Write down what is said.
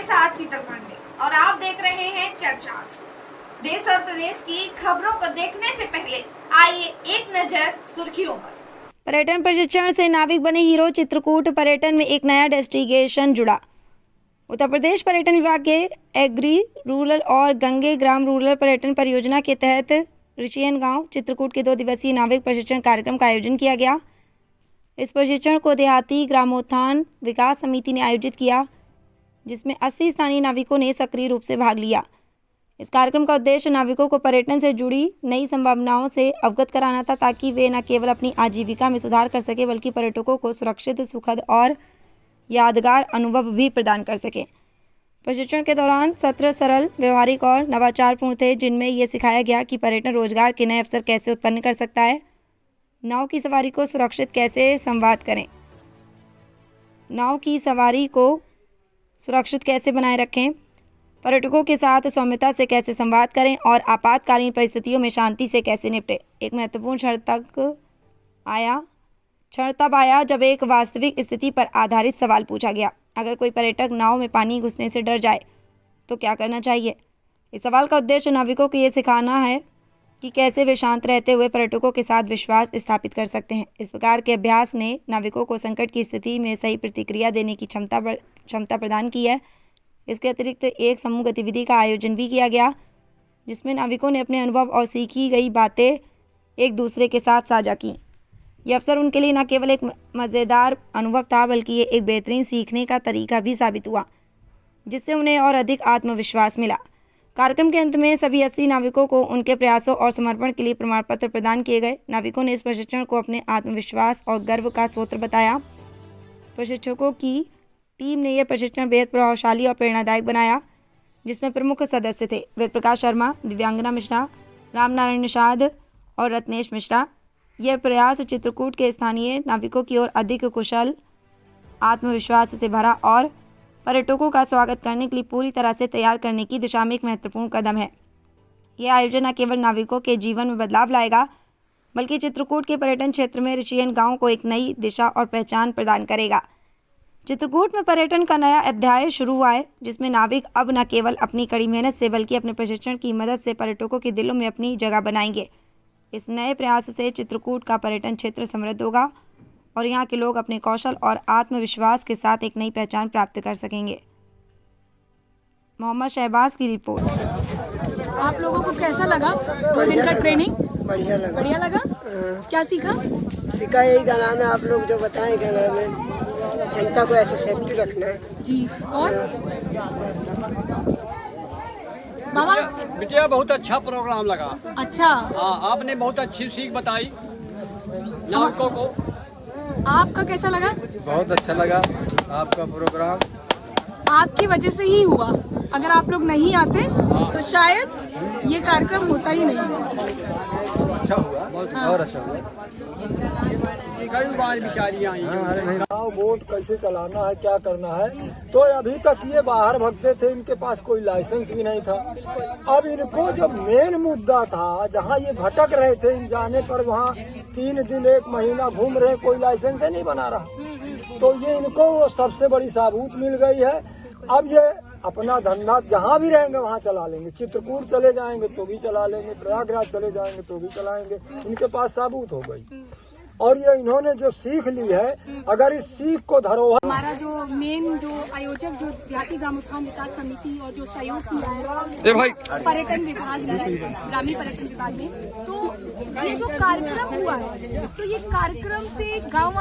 साथ शीतल पांडे और आप देख रहे हैं चर्चा। देश और प्रदेश की खबरों को देखने से पहले आइए एक नजर सुर्खियों पर। पर्यटन प्रशिक्षण से नाविक बने हीरो। चित्रकूट पर्यटन में एक नया डेस्टिनेशन जुड़ा। उत्तर प्रदेश पर्यटन विभाग के एग्री रूरल और गंगे ग्राम रूरल पर्यटन परियोजना के तहत ऋषियन गांव चित्रकूट के 2 दिवसीय नाविक प्रशिक्षण कार्यक्रम का आयोजन किया गया। इस प्रशिक्षण को देहाती ग्रामोत्थान विकास समिति ने आयोजित किया, जिसमें 80 स्थानीय नाविकों ने सक्रिय रूप से भाग लिया। इस कार्यक्रम का उद्देश्य नाविकों को पर्यटन से जुड़ी नई संभावनाओं से अवगत कराना था, ताकि वे न केवल अपनी आजीविका में सुधार कर सके, बल्कि पर्यटकों को सुरक्षित, सुखद और यादगार अनुभव भी प्रदान कर सकें। प्रशिक्षण के दौरान सत्र सरल, व्यवहारिक और नवाचारपूर्ण थे, जिनमें यह सिखाया गया कि पर्यटन रोजगार के नए अवसर कैसे उत्पन्न कर सकता है, नाव की सवारी को सुरक्षित कैसे संवाद करें, नाव की सवारी को सुरक्षित कैसे बनाए रखें, पर्यटकों के साथ सौम्यता से कैसे संवाद करें और आपातकालीन परिस्थितियों में शांति से कैसे निपटें। एक महत्वपूर्ण क्षण तब आया जब एक वास्तविक स्थिति पर आधारित सवाल पूछा गया। अगर कोई पर्यटक नाव में पानी घुसने से डर जाए तो क्या करना चाहिए? इस सवाल का उद्देश्य नाविकों को ये सिखाना है कि कैसे वे शांत रहते हुए पर्यटकों के साथ विश्वास स्थापित कर सकते हैं। इस प्रकार के अभ्यास ने नाविकों को संकट की स्थिति में सही प्रतिक्रिया देने की क्षमता प्रदान की है। इसके अतिरिक्त एक समूह गतिविधि का आयोजन भी किया गया, जिसमें नाविकों ने अपने अनुभव और सीखी गई बातें एक दूसरे के साथ साझा की। यह अवसर उनके लिए न केवल एक मज़ेदार अनुभव था, बल्कि ये एक बेहतरीन सीखने का तरीका भी साबित हुआ, जिससे उन्हें और अधिक आत्मविश्वास मिला। कार्यक्रम के अंत में सभी 80 नाविकों को उनके प्रयासों और समर्पण के लिए प्रमाण पत्र प्रदान किए गए। नाविकों ने इस प्रशिक्षण को अपने आत्मविश्वास और गर्व का स्रोत बताया। प्रशिक्षकों की टीम ने यह प्रशिक्षण बेहद प्रभावशाली और प्रेरणादायक बनाया, जिसमें प्रमुख सदस्य थे वेद प्रकाश शर्मा, दिव्यांगना मिश्रा, रामनारायण निषाद और रत्नेश मिश्रा। यह प्रयास चित्रकूट के स्थानीय नाविकों की ओर अधिक कुशल, आत्मविश्वास से भरा और पर्यटकों का स्वागत करने के लिए पूरी तरह से तैयार करने की दिशा में एक महत्वपूर्ण कदम है। यह आयोजन न केवल नाविकों के जीवन में बदलाव लाएगा, बल्कि चित्रकूट के पर्यटन क्षेत्र में ऋषियन गांव को एक नई दिशा और पहचान प्रदान करेगा। चित्रकूट में पर्यटन का नया अध्याय शुरू हुआ है, जिसमें नाविक अब न केवल अपनी कड़ी मेहनत से, बल्कि अपने प्रशिक्षण की मदद से पर्यटकों के दिलों में अपनी जगह बनाएंगे। इस नए प्रयास से चित्रकूट का पर्यटन क्षेत्र समृद्ध होगा और यहाँ के लोग अपने कौशल और आत्मविश्वास के साथ एक नई पहचान प्राप्त कर सकेंगे। मोहम्मद शहबाज की रिपोर्ट। आप लोगों को कैसा लगा 2 दिन का ट्रेनिंग? बढ़िया लगा। क्या सीखा? यही गाना आप लोग जो बताएं, जनता को ऐसे सेफ्टी रखना है जी। और बाबा बिटिया बहुत अच्छा प्रोग्राम लगा। अच्छा, हाँ, आपने बहुत अच्छी सीख बताई नाविकों को। आपका कैसा लगा? बहुत अच्छा लगा आपका प्रोग्राम। आपकी वजह से ही हुआ। अगर आप लोग नहीं आते तो शायद ये कार्यक्रम होता ही नहीं। अच्छा हुआ, और अच्छा हुआ। कई बार बिचारियाँ आई। बोट कैसे चलाना है, क्या करना है, तो अभी तक ये बाहर भगते थे, इनके पास कोई लाइसेंस भी नहीं था। अब इनको जब मेन मुद्दा था, जहाँ ये भटक रहे थे, इन जाने पर वहाँ 3 दिन 1 महीना घूम रहे, कोई लाइसेंस नहीं बना रहा, तो ये इनको सबसे बड़ी सबूत मिल गई है। अब ये अपना धंधा जहाँ भी रहेंगे वहाँ चला लेंगे। चित्रकूट चले जाएंगे तो भी चला लेंगे, प्रयागराज चले जाएंगे तो भी चलाएंगे। इनके पास सबूत हो गई और ये इन्होंने जो सीख ली है, अगर इस सीख को धरोहर। हमारा जो मेन जो आयोजक जो देहाती ग्रामोत्थान विकास समिति और जो सहयोग किया है पर्यटन विभाग, ग्रामीण पर्यटन विभाग में, तो ये जो कार्यक्रम हुआ है, तो ये कार्यक्रम से गाँव